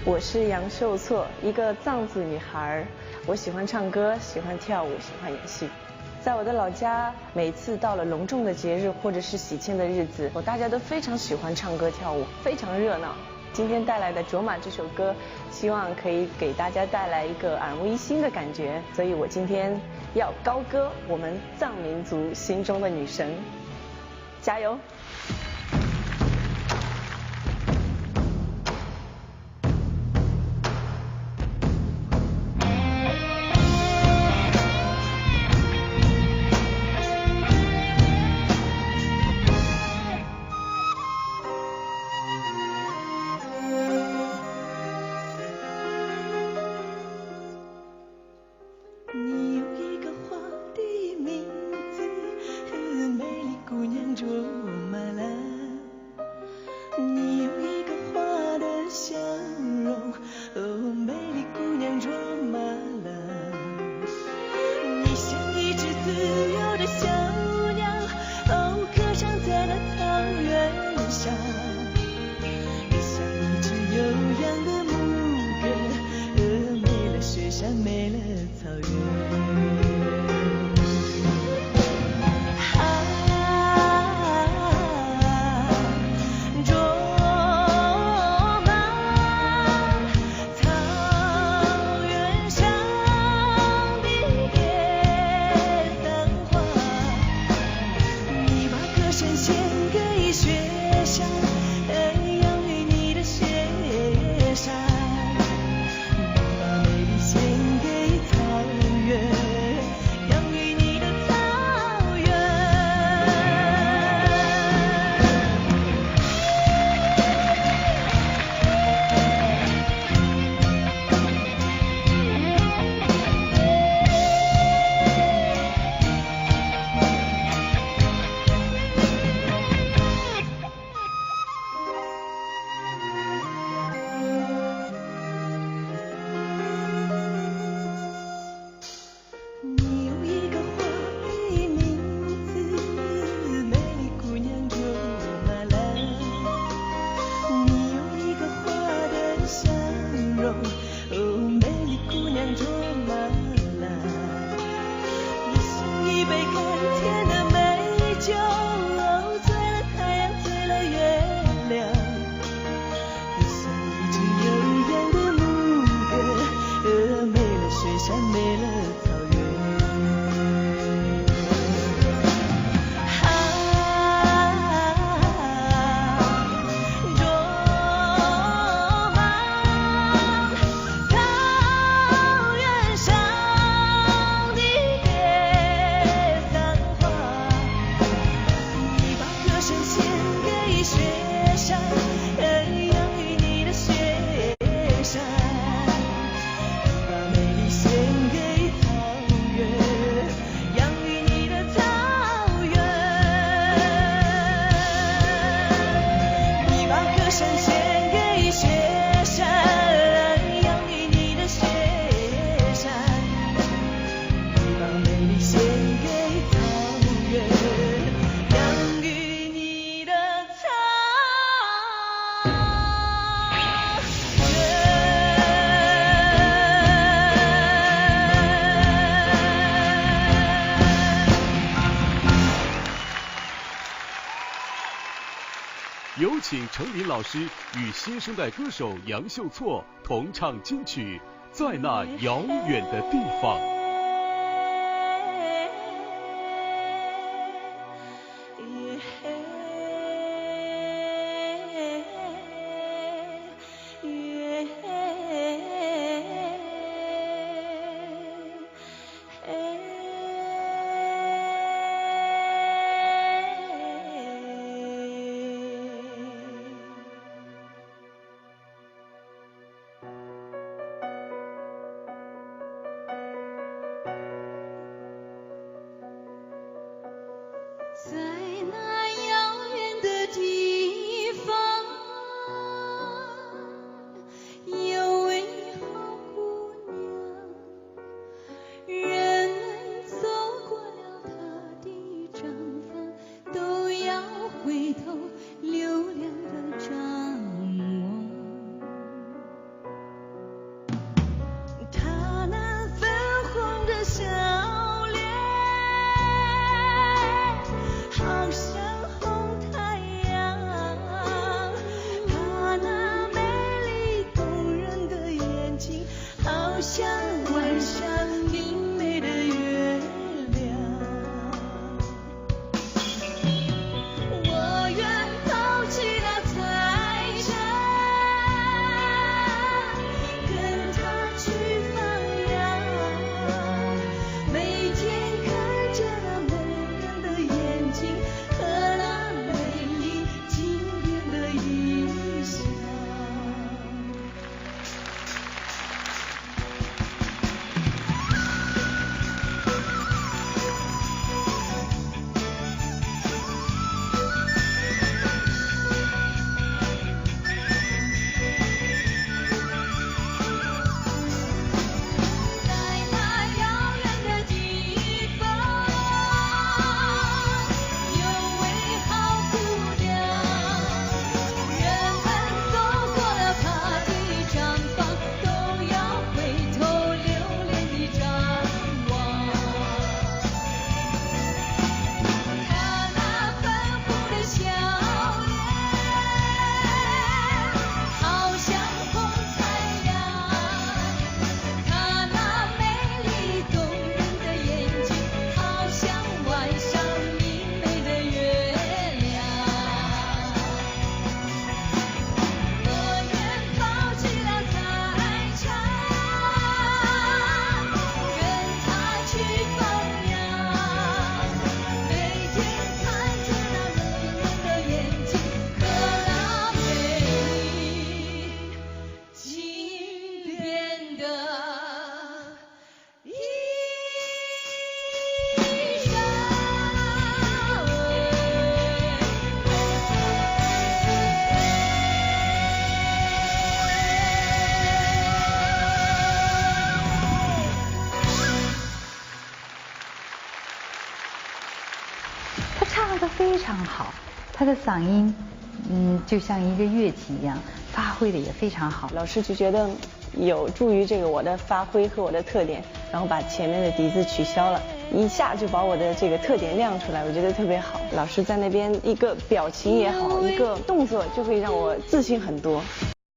我是杨秀措，一个藏族女孩。我喜欢唱歌，喜欢跳舞，喜欢演戏。在我的老家，每次到了隆重的节日或者是喜庆的日子，大家都非常喜欢唱歌跳舞，非常热闹。今天带来的《卓玛》这首歌，希望可以给大家带来一个耳目一新的感觉，所以我今天要高歌我们藏民族心中的女神，加油！有请程琳老师与新生代歌手杨秀措同唱金曲《在那遥远的地方》。好像晚上明媚的月亮。我愿抛弃了财产，跟他去放羊，每天看着那美人的眼睛和那美丽经典的意象。在那遥远的地方，有位好姑娘，人们走过了她的毡房，都要回头留恋地张望。她那粉红的笑脸，好像红太阳。她那美丽动人的眼睛，好像晚上明媚的月亮。我愿抛弃了财产，跟他去放羊，每天看着那美人的眼睛和那美丽经典的意象。他唱得非常好，他的嗓音，就像一个乐器一样，发挥的也非常好。老师就觉得有助于这个我的发挥和我的特点，然后把前面的笛子取消了，一下就把我的这个特点亮出来，我觉得特别好。老师在那边一个表情也好，一个动作就会让我自信很多。